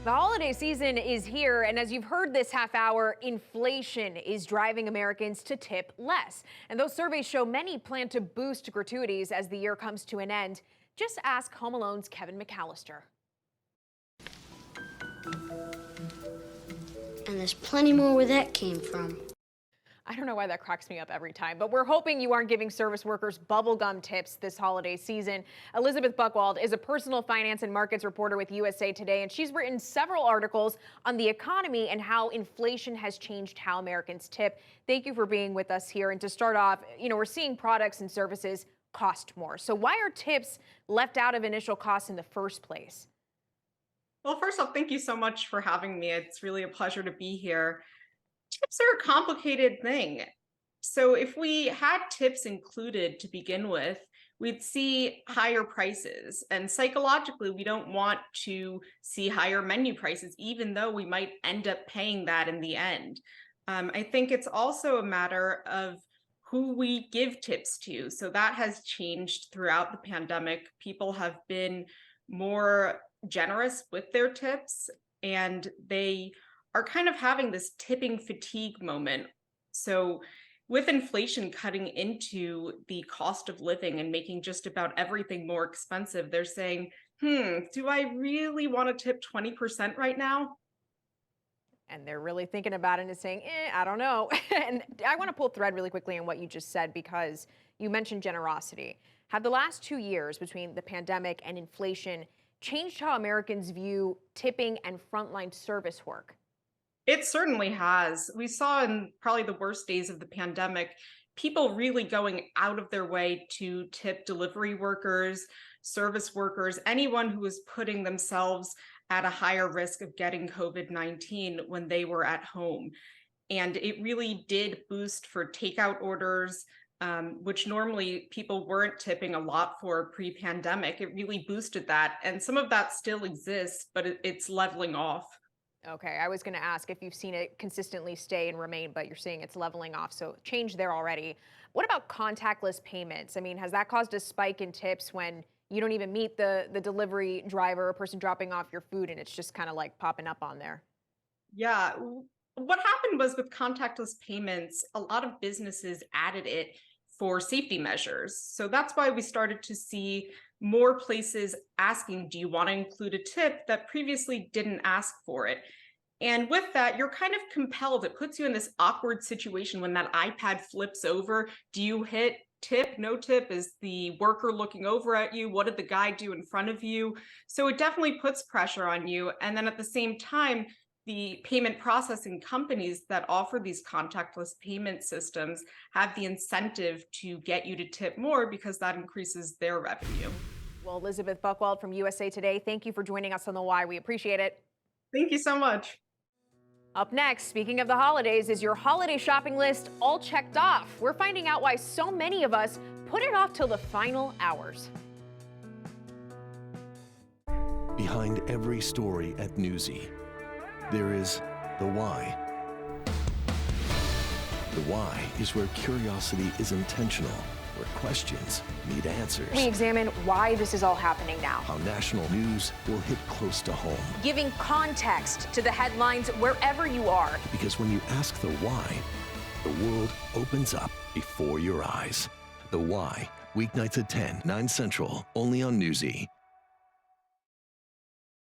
The holiday season is here, and as you've heard this half hour, inflation is driving Americans to tip less. And those surveys show many plan to boost gratuities as the year comes to an end. Just ask Home Alone's Kevin McAllister. And there's plenty more where that came from. I don't know why that cracks me up every time, but we're hoping you aren't giving service workers bubblegum tips this holiday season. Elisabeth Buchwald is a personal finance and markets reporter with USA Today, and she's written several articles on the economy and how inflation has changed how Americans tip. Thank you for being with us here. And to start off, we're seeing products and services cost more. So why are tips left out of initial costs in the first place? Well, first off, thank you so much for having me. It's really a pleasure to be here. Tips are a complicated thing. So if we had tips included to begin with, we'd see higher prices. And psychologically, we don't want to see higher menu prices, even though we might end up paying that in the end. I think it's also a matter of who we give tips to. So that has changed throughout the pandemic. People have been more generous with their tips, and they are kind of having this tipping fatigue moment. So with inflation cutting into the cost of living and making just about everything more expensive, they're saying, do I really want to tip 20% right now? And they're really thinking about it and saying, I don't know. And I want to pull thread really quickly on what you just said, because you mentioned generosity. Have the last 2 years between the pandemic and inflation changed how Americans view tipping and frontline service work? It certainly has. We saw in probably the worst days of the pandemic, people really going out of their way to tip delivery workers, service workers, anyone who was putting themselves at a higher risk of getting COVID-19 when they were at home. And it really did boost for takeout orders, which normally people weren't tipping a lot for pre-pandemic. It really boosted that. And some of that still exists, but it's leveling off. Okay, I was going to ask if you've seen it consistently stay and remain, but you're saying it's leveling off, so change there already. What about contactless payments? I mean, has that caused a spike in tips when you don't even meet the delivery driver or person dropping off your food and it's just kind of like popping up on there? Yeah, what happened was with contactless payments, a lot of businesses added it for safety measures. So that's why we started to see more places asking, do you want to include a tip, that previously didn't ask for it? And with that, you're kind of compelled. It puts you in this awkward situation when that iPad flips over. Do you hit tip, no tip? Is the worker looking over at you? What did the guy do in front of you? So it definitely puts pressure on you. And then at the same time, the payment processing companies that offer these contactless payment systems have the incentive to get you to tip more because that increases their revenue. Well, Elisabeth Buchwald from USA Today, thank you for joining us on The Why. We appreciate it. Thank you so much. Up next, speaking of the holidays, is your holiday shopping list all checked off? We're finding out why so many of us put it off till the final hours. Behind every story at Newsy, there is the why. The why is where curiosity is intentional, where questions need answers. We examine why this is all happening now. How national news will hit close to home. Giving context to the headlines wherever you are. Because when you ask the why, the world opens up before your eyes. The Why, weeknights at 10, 9 Central, only on Newsy.